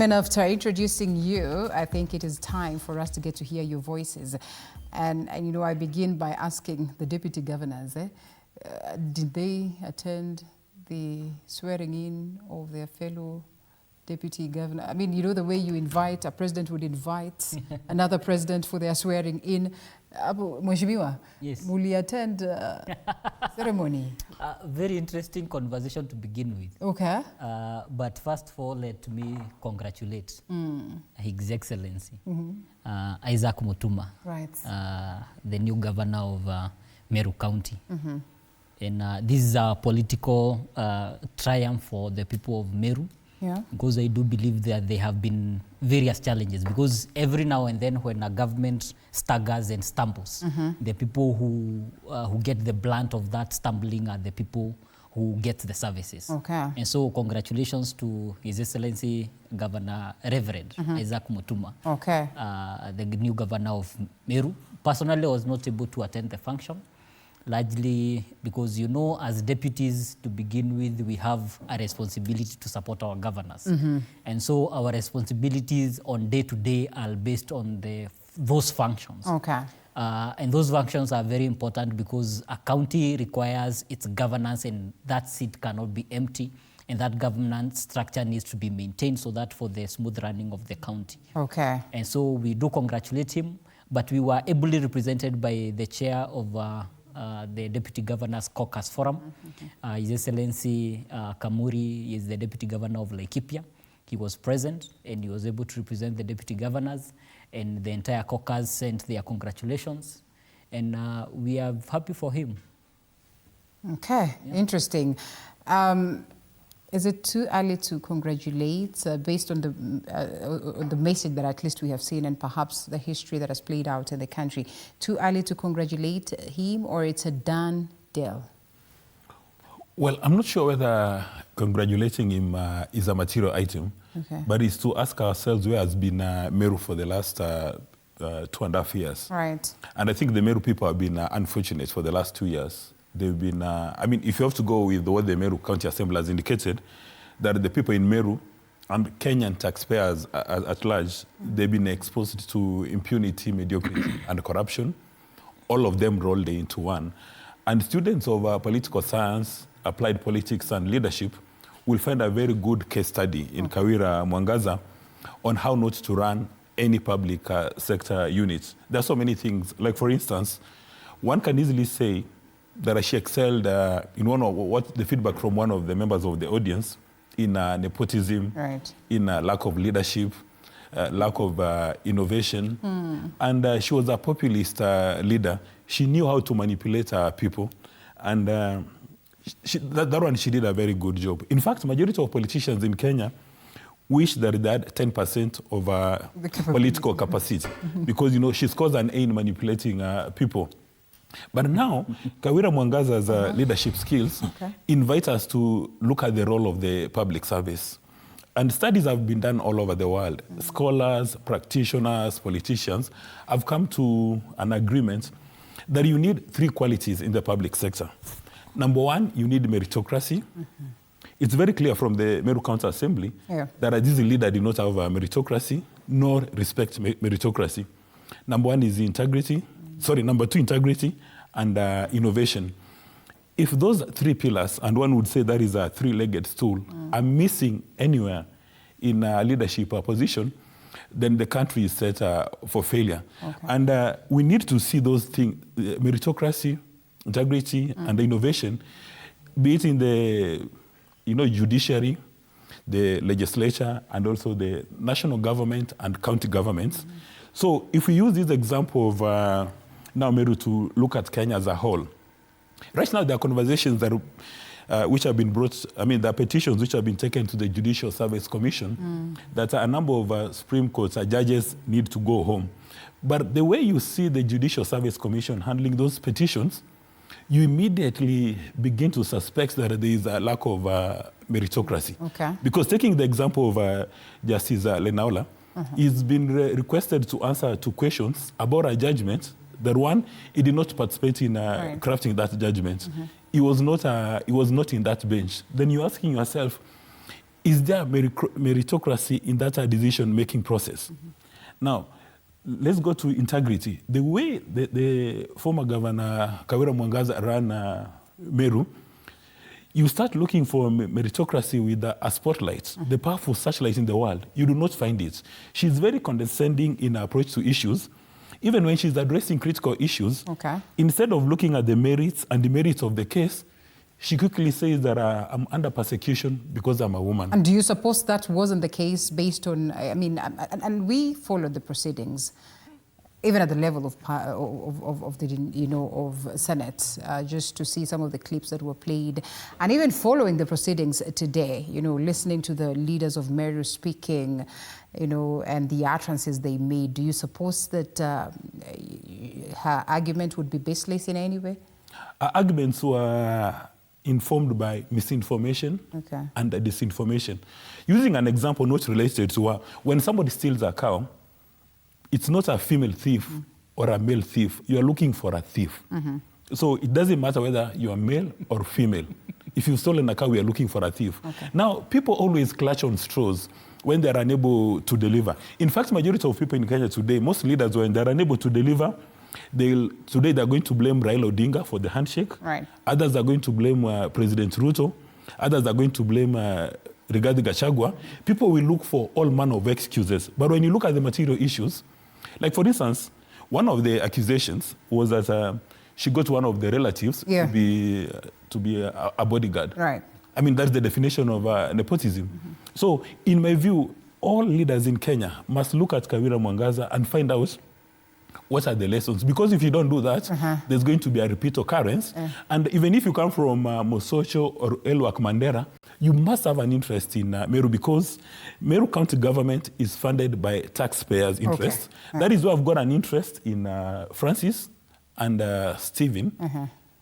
After introducing you, I think it is time for us to get to hear your voices. And you know, I begin by asking the deputy governors, did they attend the swearing in of their fellow deputy governor? I mean, you know, the way you invite, a president would invite another president for their swearing in. Mheshimiwa, yes. Will you attend ceremony? Very interesting conversation to begin with. Okay. But first of all, let me congratulate His Excellency Isaac Mutuma, right. the new governor of Meru County. And this is a political triumph for the people of Meru. Yeah. Because I do believe that there have been various challenges, because every now and then when a government staggers and stumbles, the people who get the brunt of that stumbling are the people who get the services. Okay. And so congratulations to His Excellency Governor Reverend Isaac Mutuma, okay. The new governor of Meru. Personally, I was not able to attend the function, largely because, you know, as deputies to begin with, we have a responsibility to support our governors. And so our responsibilities on day-to-day are based on those functions. Okay. And those functions are very important because a county requires its governance, and that seat cannot be empty. And that governance structure needs to be maintained so that for the smooth running of the county. Okay. And so we do congratulate him, but we were ably represented by the chair of the Deputy Governors Caucus Forum. His Excellency Kamuri is the Deputy Governor of Laikipia. He was present and he was able to represent the Deputy Governors, and the entire caucus sent their congratulations. And we are happy for him. Okay, yeah. Interesting. Is it too early to congratulate based on the message that at least we have seen and perhaps the history that has played out in the country? Too early to congratulate him, or it's a done deal? Well, I'm not sure whether congratulating him is a material item, okay. But it's to ask ourselves where has been Meru for the last 2.5 years. Right. And I think the Meru people have been unfortunate for the last 2 years. They've been, I mean, if you have to go with what the Meru County Assembly has indicated, that the people in Meru and Kenyan taxpayers at large, they've been exposed to impunity, mediocrity, and corruption, all of them rolled into one. And students of political science, applied politics, and leadership will find a very good case study in Kawira Mwangaza on how not to run any public sector unit. There are so many things. Like, for instance, one can easily say that she excelled in one of what the feedback from one of the members of the audience in nepotism, right. in lack of leadership, lack of innovation. And she was a populist leader. She knew how to manipulate people. And that one, she did a very good job. In fact, majority of politicians in Kenya wish that they had 10% of political capacity because, you know, she scores an A in manipulating people. But now, Kawira Mwangaza's leadership skills invite us to look at the role of the public service. And studies have been done all over the world. Scholars, practitioners, politicians have come to an agreement that you need 3 qualities in the public sector. Number 1, you need meritocracy. It's very clear from the Meru County Assembly that this leader did not have meritocracy nor respect meritocracy. Number 1 is integrity. Number 2, integrity and innovation. If those 3 pillars, and one would say that is a 3-legged stool, are missing anywhere in a leadership position, then the country is set for failure. Okay. And we need to see those things, meritocracy, integrity, and innovation, be it in the judiciary, the legislature, and also the national government and county governments. So if we use this example of now Meru to look at Kenya as a whole, right now there are conversations that which have been brought, there are petitions which have been taken to the Judicial Service Commission that a number of Supreme Court judges need to go home. But the way you see the Judicial Service Commission handling those petitions, you immediately begin to suspect that there is a lack of meritocracy. Okay. Because taking the example of Justice Lenaola, he's been requested to answer 2 questions about a judgment. That one, he did not participate in crafting that judgment. He was not in that bench. Then you're asking yourself, is there meritocracy in that decision-making process? Now, let's go to integrity. The way the former governor, Kawira Mwangaza, ran Meru, you start looking for meritocracy with a spotlight, the powerful searchlight in the world. You do not find it. She's very condescending in her approach to issues. Even when she's addressing critical issues, instead of looking at the merits and demerits of the case, she quickly says that I'm under persecution because I'm a woman. And do you suppose that wasn't the case based on, I mean, and we followed the proceedings, even at the level of the, you know, of Senate, just to see some of the clips that were played, and even following the proceedings today, you know, listening to the leaders of Meru speaking, you know, and the utterances they made. Do you suppose that her argument would be baseless in any way? Her arguments were informed by misinformation and disinformation. Using an example not related to her, when somebody steals a cow, it's not a female thief or a male thief. You are looking for a thief. So it doesn't matter whether you are male or female. If you've stolen a cow, we are looking for a thief. Now, people always clutch on straws when they are unable to deliver. In fact, majority of people in Kenya today, most leaders, when they are unable to deliver, today they're going to blame Raila Odinga for the handshake. Others are going to blame President Ruto. Others are going to blame Rigathi Gachagua. People will look for all manner of excuses. But when you look at the material issues, like for instance, one of the accusations was that she got one of the relatives to be a bodyguard. I mean, that's the definition of nepotism. So in my view, all leaders in Kenya must look at Kawira Mwangaza and find out what are the lessons. Because if you don't do that, there's going to be a repeat occurrence. And even if you come from Mosocho or Elwak Mandera, you must have an interest in Meru, because Meru County government is funded by taxpayers' interests. That is why I've got an interest in Francis and Stephen,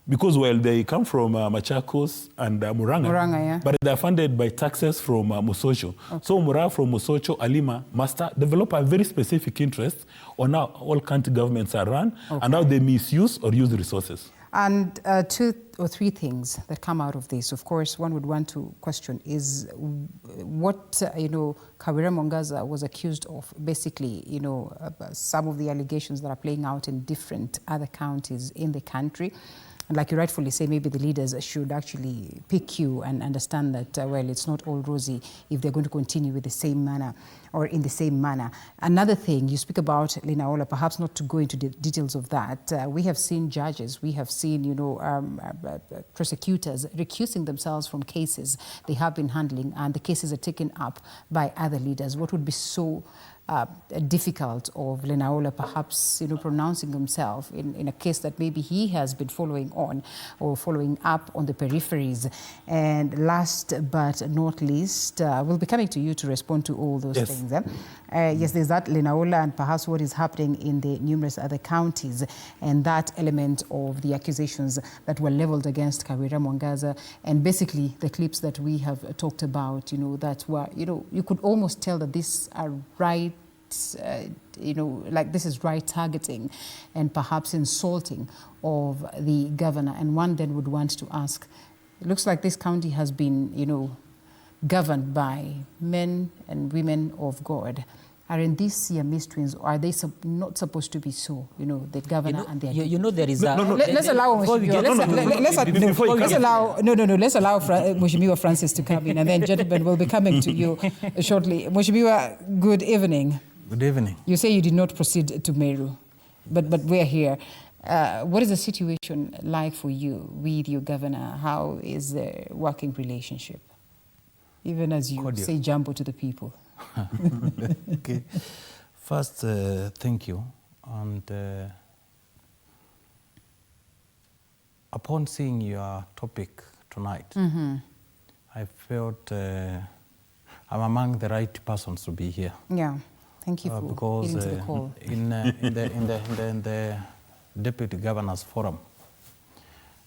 because, well, they come from Machakos and Muranga, but they are funded by taxes from Mosocho. So Muranga from Mosocho, Alima, must develop a very specific interest on how all county governments are run and how they misuse or use resources. And 2 or 3 things that come out of this. Of course, one would want to question is what, you know, Kawira Mwangaza was accused of. Basically, you know, some of the allegations that are playing out in different other counties in the country. And like you rightfully say, maybe the leaders should actually pick you and understand that, well, it's not all rosy if they're going to continue with the same manner or in the same manner. Another thing, you speak about Lenaola, perhaps not to go into the details of that. We have seen judges, we have seen, you know, prosecutors recusing themselves from cases they have been handling, and the cases are taken up by other leaders. What would be so difficult of Lenaola perhaps, you know, pronouncing himself in a case that maybe he has been following on or following up on the peripheries? And last but not least, we'll be coming to you to respond to all those things. Yes, there's that Lenaola and perhaps what is happening in the numerous other counties, and that element of the accusations that were leveled against Kawira Mwangaza, and basically the clips that we have talked about, you know, that were, you know, you could almost tell that these are right, you know, like this is right targeting and perhaps insulting of the governor. And one then would want to ask, it looks like this county has been, you know, governed by men and women of God. Aren't these Siamese twins, or are they not supposed to be so? You know, the governor and the... You know, there is a... Let's allow Mheshimiwa Francis to come in, and then gentlemen will be coming to you shortly. Mheshimiwa, good evening. Good evening. You say you did not proceed to Meru, but we're here. What is the situation like for you with your governor? How is the working relationship? Even as you say jumbo to the people. Okay. First, thank you. And upon seeing your topic tonight, I felt I'm among the right persons to be here. Yeah, thank you for because getting to the call. In the Deputy Governors Forum,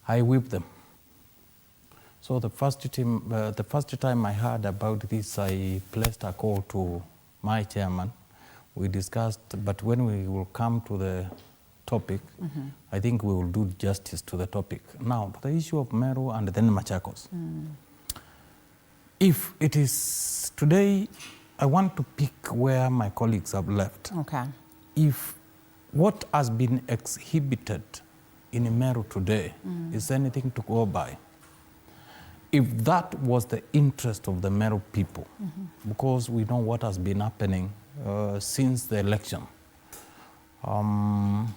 I whipped them. So the first time I heard about this, I placed a call to my chairman. We discussed, but when we will come to the topic, I think we will do justice to the topic. Now, the issue of Meru and then Machakos. If it is today, I want to pick where my colleagues have left. Okay. If what has been exhibited in Meru today is anything to go by, if that was the interest of the Meru people, because we know what has been happening since the election, from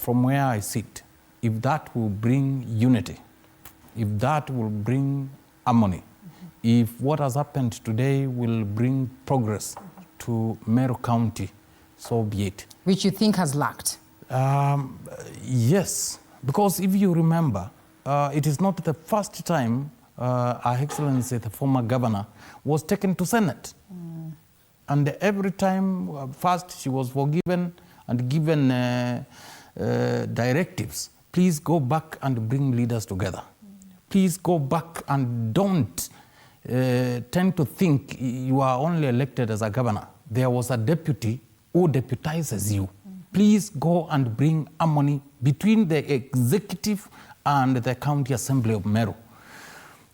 where I sit, if that will bring unity, if that will bring harmony, if what has happened today will bring progress to Meru County, so be it. Which you think has lacked? Yes, because if you remember, it is not the first time Her Excellency, the former governor, was taken to Senate. And every time, first she was forgiven and given directives. Please go back and bring leaders together. Please go back and don't tend to think you are only elected as a governor. There was a deputy who deputizes you. Please go and bring harmony between the executive and the county assembly of Meru.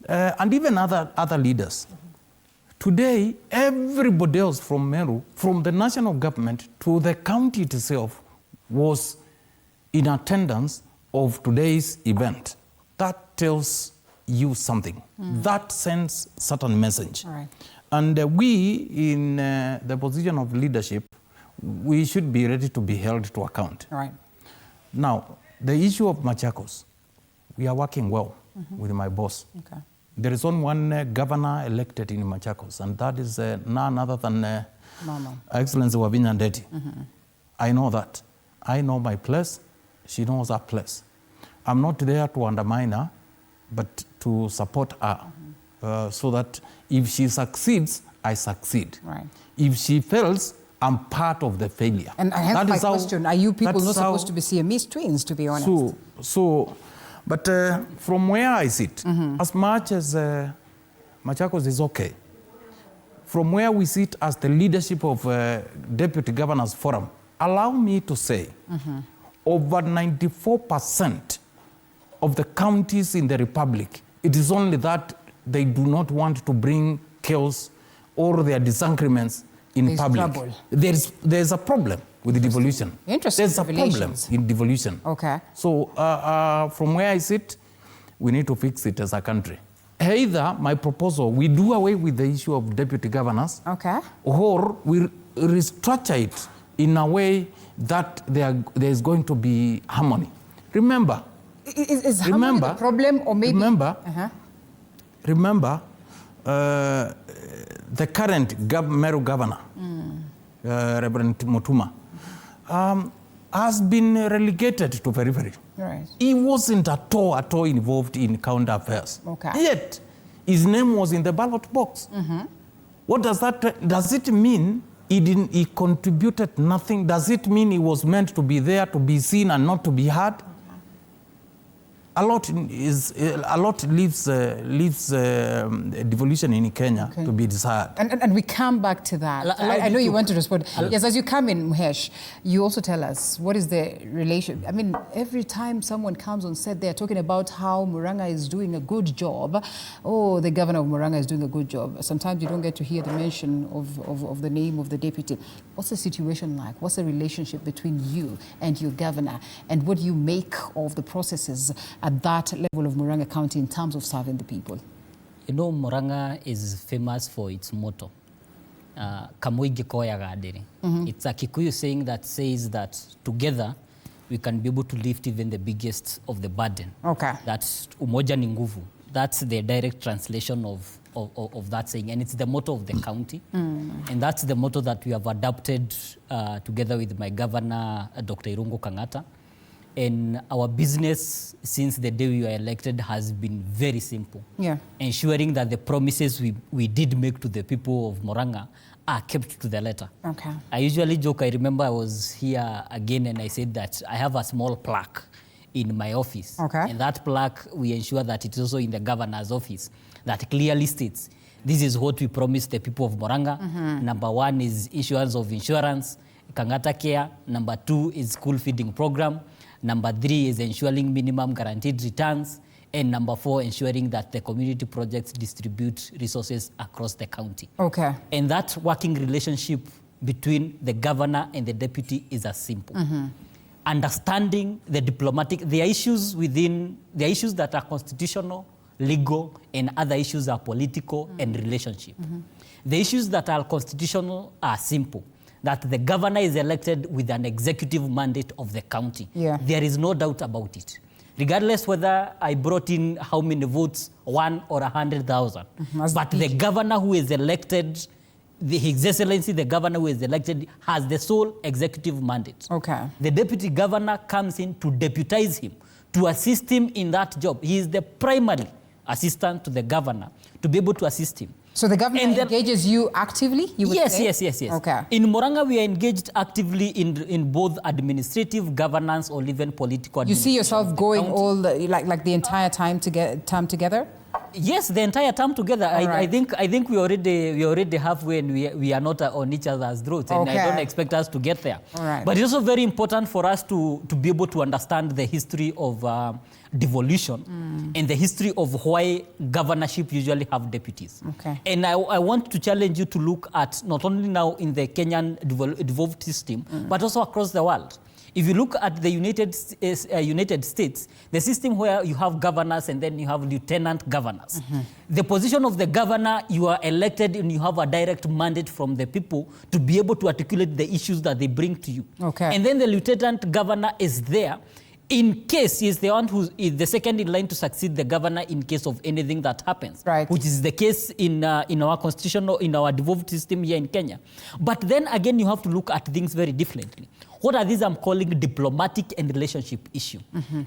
And even other leaders. Today, everybody else from Meru, from the national government to the county itself, was in attendance of today's event. That tells you something. That sends certain message. Right. And we, in the position of leadership, we should be ready to be held to account. Right. Now, the issue of Machakos, we are working well with my boss. Okay. There is only one governor elected in Machakos, and that is none other than Excellency Wavinya Ndeti. I know that. I know my place. She knows her place. I'm not there to undermine her, but to support her, so that if she succeeds, I succeed. Right. If she fails, I'm part of the failure. And I have my question. Are you people not supposed to be Siamese twins, to be honest? But from where I sit, as much as Machakos is okay, from where we sit as the leadership of Deputy Governors Forum, allow me to say, over 94% of the counties in the Republic, it is only that they do not want to bring chaos or their disagreements in public. Trouble. There's a problem with the devolution. Interesting. There's a problem in devolution. Okay. So from where I sit, we need to fix it as a country. Either my proposal, we do away with the issue of deputy governors, okay, or we restructure it in a way that there is going to be harmony. Remember, is harmony the problem, or maybe? Remember, the current Meru governor, Reverend Mutuma, has been relegated to periphery. Right. He wasn't at all involved in county affairs. Okay. Yet, his name was in the ballot box. What does that, does it mean he contributed nothing? Does it mean he was meant to be there to be seen and not to be heard? A lot leaves devolution in Kenya to be desired. And we come back to that. I know you want to respond. Yes, as you come in, Muhesh, you also tell us what is the relation. I mean, every time someone comes on set, they're talking about how Murang'a is doing a good job. Oh, the governor of Murang'a is doing a good job. Sometimes you don't get to hear the mention of the name of the deputy. What's the situation like? What's the relationship between you and your governor? And what do you make of the processes at that level of Murang'a County in terms of serving the people? You know, Murang'a is famous for its motto, Kamuigi Koya Gadiri. It's a Kikuyu saying that says that together we can be able to lift even the biggest of the burden. Okay. That's umoja ni nguvu. That's the direct translation of that saying, and it's the motto of the county. And that's the motto that we have adopted together with my governor, Dr. Irungu Kang'ata. And our business since the day we were elected has been very simple. Yeah. Ensuring that the promises we did make to the people of Murang'a are kept to the letter. Okay. I usually joke, I remember I was here again and I said that I have a small plaque in my office. Okay. And that plaque, we ensure that it's also in the governor's office, that clearly states, this is what we promised the people of Murang'a. Number 1 is issuance of insurance, Kang'ata Care. Number 2 is school feeding program. Number 3 is ensuring minimum guaranteed returns. And number 4, ensuring that the community projects distribute resources across the county. Okay. And that working relationship between the governor and the deputy is as simple. Understanding the issues that are constitutional, legal, and other issues are political and relationship. The issues that are constitutional are simple, that the governor is elected with an executive mandate of the county. Yeah. There is no doubt about it. Regardless whether I brought in how many votes, 1 or 100,000. But the governor who is elected, His Excellency, the governor who is elected, has the sole executive mandate. Okay. The deputy governor comes in to deputize him, to assist him in that job. He is the primary assistant to the governor to be able to assist him. So the government engages you actively? You would say? Yes. Okay. In Murang'a, we are engaged actively in both administrative governance or even political. You see yourself going all like the entire time together? Yes, the entire time together. I think we already halfway, and we are not on each other's throats, and I don't expect us to get there. All right. But it's also very important for us to be able to understand the history of devolution and the history of why governorship usually have deputies. Okay. And I want to challenge you to look at not only now in the Kenyan devolved system, but also across the world. If you look at the United States, the system where you have governors and then you have lieutenant governors. The position of the governor, you are elected and you have a direct mandate from the people to be able to articulate the issues that they bring to you. Okay. And then the lieutenant governor is there in case he is the one who is the second in line to succeed the governor in case of anything that happens, which is the case in our constitutional, in our devolved system here in Kenya. But then again, you have to look at things very differently. What are these I'm calling diplomatic and relationship issue?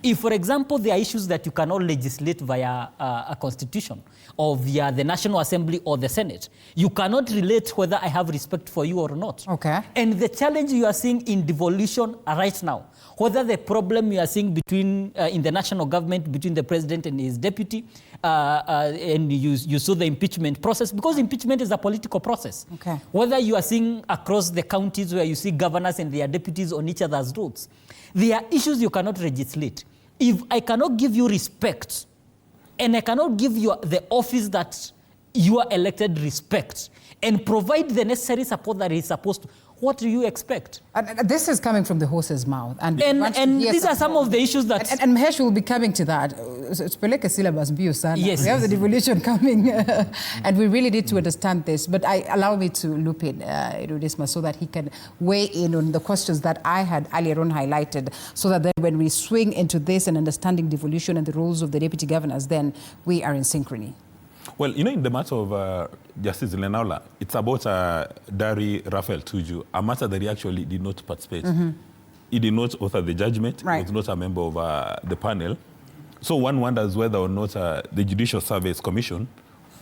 If, for example, there are issues that you cannot legislate via a constitution or via the National Assembly or the Senate, you cannot relate whether I have respect for you or not. Okay. And the challenge you are seeing in devolution right now, whether the problem you are seeing between in the national government between the president and his deputy, and you saw the impeachment process, because impeachment is a political process. Okay. Whether you are seeing across the counties where you see governors and their deputies on each other's roads, there are issues you cannot legislate. If I cannot give you respect, and I cannot give you the office that you are elected respect, and provide the necessary support that is supposed to, what do you expect? And this is coming from the horse's mouth. And these are some of the issues that... And Mahesh will be coming to that. Yes. We have the devolution coming. And we really need to understand this. But allow me to loop in Erudisma so that he can weigh in on the questions that I had earlier on highlighted, so that then when we swing into this and understanding devolution and the roles of the deputy governors, then we are in synchrony. Well, you know, in the matter of Justice Lenaula, it's about Dari Raphael Tuju, a matter that he actually did not participate. He did not author the judgment. Right. He was not a member of the panel. So one wonders whether or not the Judicial Service Commission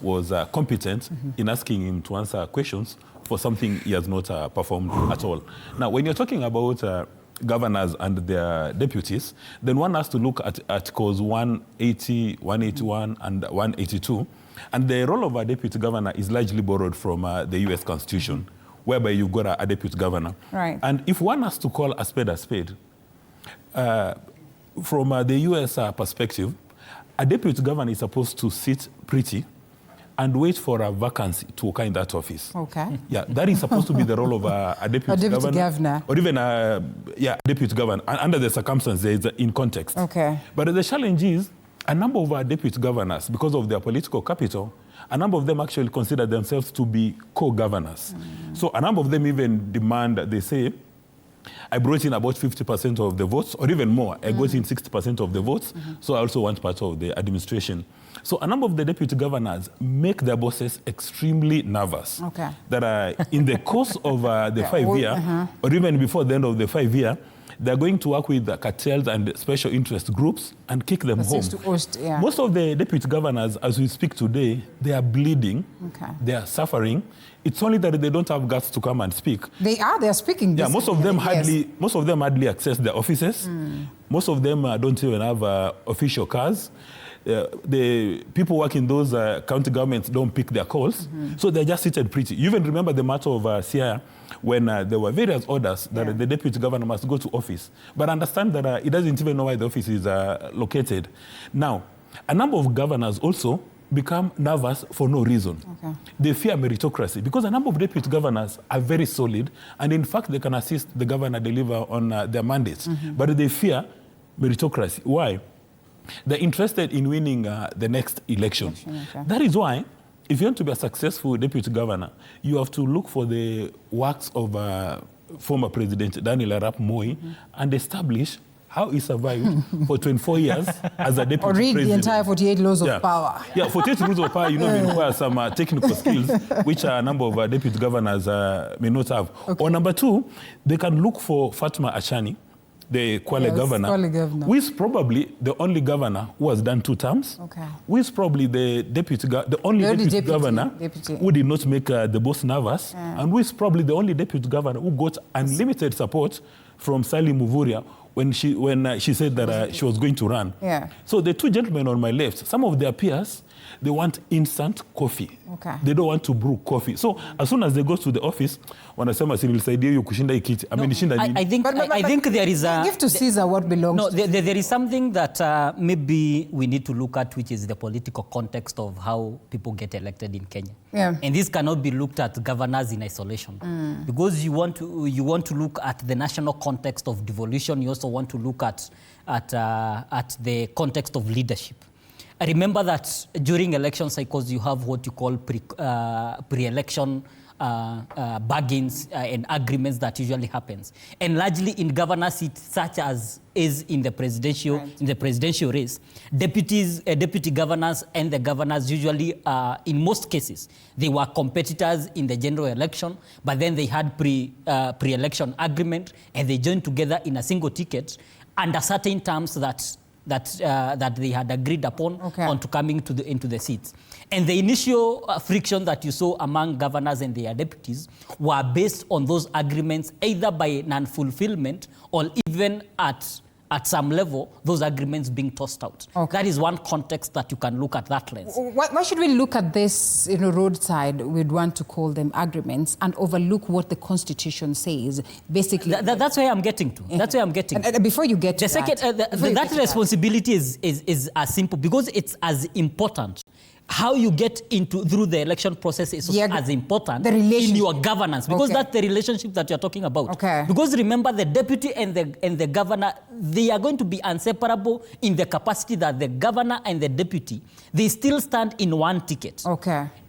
was competent in asking him to answer questions for something he has not performed at all. Now, when you're talking about governors and their deputies, then one has to look at Articles 180, 181, and 182. And the role of a deputy governor is largely borrowed from the U.S. Constitution, whereby you've got a deputy governor. Right. And if one has to call a spade, from the U.S. perspective, a deputy governor is supposed to sit pretty and wait for a vacancy to occur in that office. Okay. Yeah, that is supposed to be the role of a deputy governor. Or even a deputy governor, under the circumstances in context. Okay. But the challenge is, a number of our deputy governors, because of their political capital, a number of them actually consider themselves to be co-governors. So a number of them even demand, they say, I brought in about 50% of the votes, or even more. I got in 60% of the votes, so I also want part of the administration. So a number of the deputy governors make their bosses extremely nervous. Okay. That in the course of the 5-year, or even before the end of the 5-year, they're going to work with the cartels and special interest groups and kick them home. Most of the deputy governors, as we speak today, they are bleeding, they are suffering. It's only that they don't have guts to come and speak. They are speaking. Yeah, most of them hardly access their offices. Most of them don't even have official cars. The people working in those county governments don't pick their calls, so they're just seated pretty. You even remember the matter of Siaya, when there were various orders that the deputy governor must go to office. But understand that he doesn't even know where the office is located. Now, a number of governors also become nervous for no reason. Okay. They fear meritocracy because a number of deputy governors are very solid, and in fact they can assist the governor deliver on their mandates. But they fear meritocracy. Why? They're interested in winning the next election. Okay. That is why, if you want to be a successful deputy governor, you have to look for the works of former President Daniel Arap Moi and establish how he survived for 24 years as a deputy or read president. the entire 48 laws of power. Yeah, 48 rules of power, you know, require some technical skills, which a number of deputy governors may not have. Okay. Or number two, they can look for Fatma Achani, the Kwale governor, who is probably the only governor who has done 2 terms, who is probably the only deputy governor who did not make the boss nervous, and who is probably the only deputy governor who got unlimited support from Sally Muvuria when she said that she was going to run. Yeah. So the 2 gentlemen on my left, some of their peers, they want instant coffee. Okay. They don't want to brew coffee. So as soon as they go to the office, wanasema nilisaidia hiyo kushinda hii kiti. I think there is a... Give to Caesar what belongs no, to there is something that maybe we need to look at, which is the political context of how people get elected in Kenya. Yeah. And this cannot be looked at governors in isolation. Because you want to look at the national context of devolution. You also want to look at the context of leadership. I remember that during election cycles, you have what you call pre-election bargains and agreements that usually happens. And largely in governor seats, such as is in the presidential race, deputy governors and the governors usually, in most cases, they were competitors in the general election, but then they had pre-election agreement, and they joined together in a single ticket under certain terms that they had agreed upon on to coming into the seats. And the initial friction that you saw among governors and their deputies were based on those agreements, either by non-fulfillment or even at some level, those agreements being tossed out. That is one context that you can look at that lens. Why should we look at this, roadside, we'd want to call them agreements, and overlook what the Constitution says? Basically, that's where I'm getting to. That's where I'm getting to. And before you get to the second, that responsibility is as simple, because it's as important. How you get through the election process is as important in your governance, because that's the relationship that you're talking about. Because remember, the deputy and the governor, they are going to be inseparable in the capacity that the governor and the deputy, they still stand in one ticket.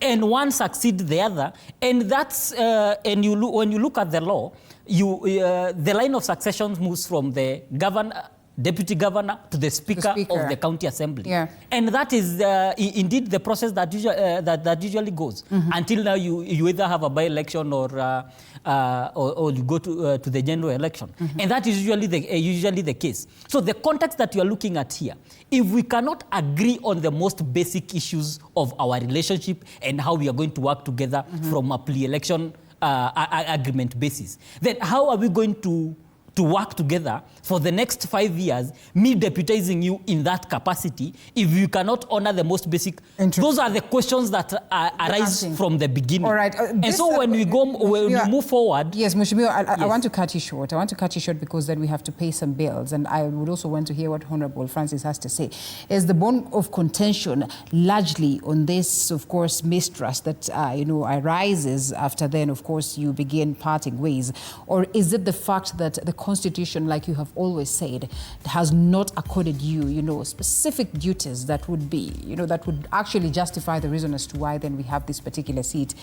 And one succeeds the other. And that's when you look at the law, the line of succession moves from the deputy governor to the speaker of the county assembly. And that is indeed the process that usually goes. Until now, you either have a by-election or you go to the general election. And that is usually the case. So the context that you are looking at here, if we cannot agree on the most basic issues of our relationship and how we are going to work together from a pre-election agreement basis, then how are we going to work together for the next 5 years, me deputizing you in that capacity, if you cannot honor the most basic? Those are the questions that arise from the beginning. All right. And so when we move forward... Yes, Mheshimiwa, I want to cut you short. I want to cut you short because then we have to pay some bills, and I would also want to hear what Honorable Francis has to say. Is the bone of contention largely on this, of course, mistrust that, arises after then, of course, you begin parting ways? Or is it the fact that the Constitution, like you have always said, has not accorded you, specific duties that would be, that would actually justify the reason as to why then we have this particular seat,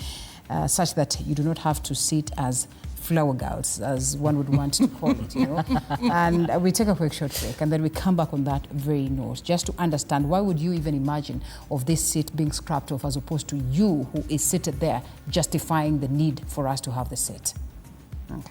such that you do not have to sit as flower girls, as one would want to call it, And we take a quick short break, and then we come back on that very note, just to understand why would you even imagine of this seat being scrapped off, as opposed to you who is seated there justifying the need for us to have the seat. Okay.